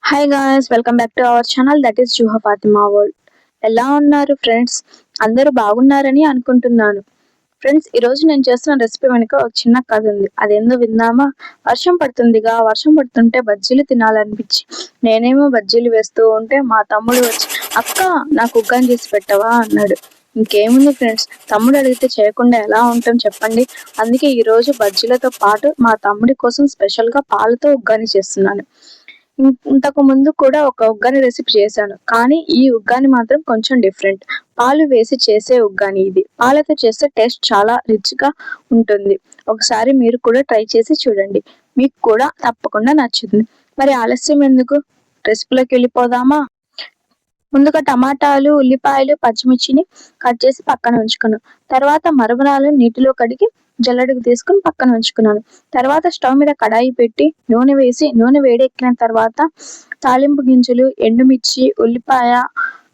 Hi guys, welcome back to our channel that is జుహా Fatima world. ఎలా ఉన్నారు friends? అందరూ బాగున్నారని అనుకుంటున్నాను. ఫ్రెండ్స్, ఈరోజు నేను చేస్తున్న రెసిపీ వెనుక ఒక చిన్న కథ ఉంది. అదేందో విందామా? వర్షం పడుతుందిగా, వర్షం పడుతుంటే బజ్జీలు తినాలనిపించి నేనేమో బజ్జీలు వేస్తూ ఉంటే మా తమ్ముడు వచ్చి, అక్క నాకు ఉగ్గాని చేసి పెట్టవా అన్నాడు. ఇంకేముంది ఫ్రెండ్స్, తమ్ముడు అడిగితే చేయకుండా ఎలా ఉంటాం చెప్పండి. అందుకే ఈరోజు బజ్జీలతో పాటు మా తమ్ముడి కోసం స్పెషల్గా పాలతో ఉగ్గాని చేస్తున్నాను. ఇంతకు ముందు కూడా ఒక ఉగ్గాని రెసిపీ చేశాను, కానీ ఈ ఉగ్గాని మాత్రం కొంచెం డిఫరెంట్. పాలు వేసి చేసే ఉగ్గాని ఇది. పాలతో చేస్తే టేస్ట్ చాలా రిచ్ గా ఉంటుంది. ఒకసారి మీరు కూడా ట్రై చేసి చూడండి, మీకు కూడా తప్పకుండా నచ్చుతుంది. మరి ఆలస్యం ఎందుకు, రెసిపీలోకి వెళ్ళిపోదామా? ముందుగా టమాటాలు, ఉల్లిపాయలు, పచ్చిమిర్చిని కట్ చేసి పక్కన ఉంచుకున్నాను. తర్వాత మరమరాలు నీటిలో కడిగి జల్లెడకు తీసుకుని పక్కన ఉంచుకున్నాను. తర్వాత స్టవ్ మీద కడాయి పెట్టి నూనె వేసి, నూనె వేడెక్కిన తర్వాత తాలింపు గింజలు, ఎండుమిర్చి, ఉల్లిపాయ,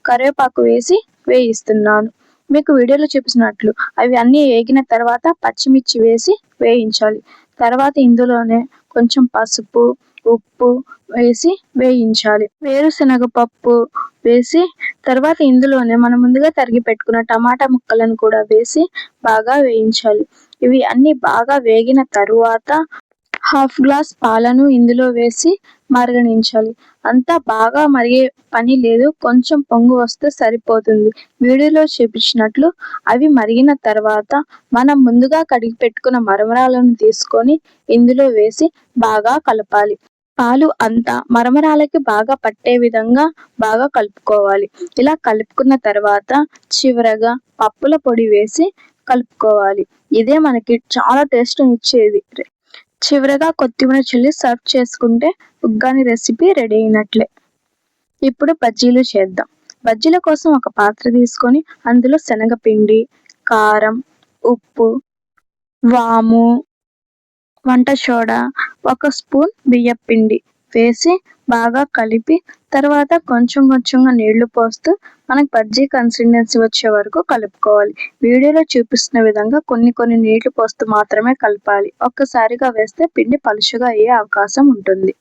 కరివేపాకు వేసి వేయిస్తున్నాను. మీకు వీడియోలో చూపిస్తున్నట్లు అవి అన్నీ వేగిన తర్వాత పచ్చిమిర్చి వేసి వేయించాలి. తర్వాత ఇందులోనే కొంచెం పసుపు, ఉప్పు వేసి వేయించాలి. వేరుశనగ పప్పు వేసి తర్వాత ఇందులోనే మనం ముందుగా తరిగి పెట్టుకున్న టమాటా ముక్కలను కూడా వేసి బాగా వేయించాలి. ఇవి అన్ని బాగా వేగిన తరువాత హాఫ్ గ్లాస్ పాలను ఇందులో వేసి మరగనించాలి. అంతా బాగా మరిగే పని లేదు, కొంచెం పొంగు వస్తే సరిపోతుంది. వీడియోలో చూపించినట్లు అవి మరిగిన తర్వాత మనం ముందుగా కడిగి పెట్టుకున్న మరమరాలను తీసుకొని ఇందులో వేసి బాగా కలపాలి. పాలు అంతా మరమరాలకి బాగా పట్టే విధంగా బాగా కలుపుకోవాలి. ఇలా కలుపుకున్న తర్వాత చివరగా పప్పుల పొడి వేసి కలుపుకోవాలి. ఇదే మనకి చాలా టేస్ట్ ఇచ్చేది. చివరగా కొత్తిమీర చల్లి సర్వ్ చేసుకుంటే ఉగ్గాని రెసిపీ రెడీ అయినట్లే. ఇప్పుడు బజ్జీలు చేద్దాం. బజ్జీల కోసం ఒక పాత్ర తీసుకొని అందులో శనగపిండి, కారం, ఉప్పు, వాము, వంట సోడా, ఒక స్పూన్ బియ్యపిండి వేసి బాగా కలిపి తర్వాత కొంచెం కొంచెంగా నీళ్లు పోస్తూ మనకు బజ్జీ కన్సిస్టెన్సీ వచ్చే వరకు కలుపుకోవాలి. వీడియోలో చూపిస్తున్న విధంగా కొన్ని కొన్ని నీళ్లు పోస్తూ మాత్రమే కలపాలి. ఒక్కసారిగా వేస్తే పిండి పలుచగా అయ్యే అవకాశం ఉంటుంది.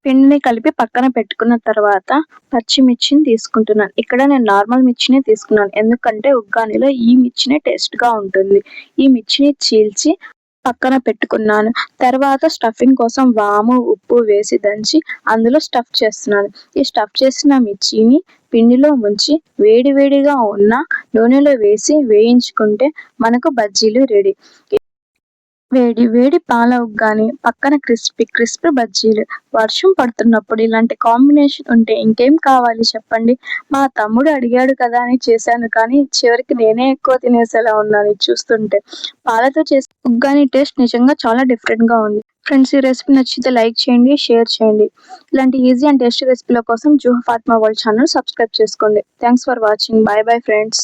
పిండిని కలిపి పక్కన పెట్టుకున్న తర్వాత పచ్చిమిర్చిని తీసుకుంటున్నాను. ఇక్కడ నేను నార్మల్ మిర్చినే తీసుకున్నాను, ఎందుకంటే ఉగ్గానిలో ఈ మిర్చినే టేస్ట్గా ఉంటుంది. ఈ మిర్చిని చీల్చి పక్కన పెట్టుకున్నాను. తర్వాత స్టఫింగ్ కోసం వాము, ఉప్పు వేసి దంచి అందులో స్టఫ్ చేస్తున్నాను. ఈ స్టఫ్ చేసిన మిర్చిని పిండిలో ముంచి వేడివేడిగా ఉన్న నూనెలో వేసి వేయించుకుంటే మనకు బజ్జీలు రెడీ. వేడి వేడి పాల ఉగ్గాని, పక్కన క్రిస్పీ బజ్జీలు. వర్షం పడుతున్నప్పుడు ఇలాంటి కాంబినేషన్ ఉంటే ఇంకేం కావాలి చెప్పండి. మా తమ్ముడు అడిగాడు కదా అని చేశాను, కానీ చివరికి నేనే ఎక్కువ తినేసేలా ఉన్నాను ఇది చూస్తుంటే. పాలతో చేసే ఉగ్గాని టేస్ట్ నిజంగా చాలా డిఫరెంట్గా ఉంది. ఫ్రెండ్స్, ఈ రెసిపీ నచ్చితే లైక్ చేయండి, షేర్ చేయండి. ఇలాంటి ఈజీ అండ్ టేస్టీ రెసిపీల కోసం Zuha Fatima world channel subscribe చేసుకోండి. Thanks for watching. Bye bye friends.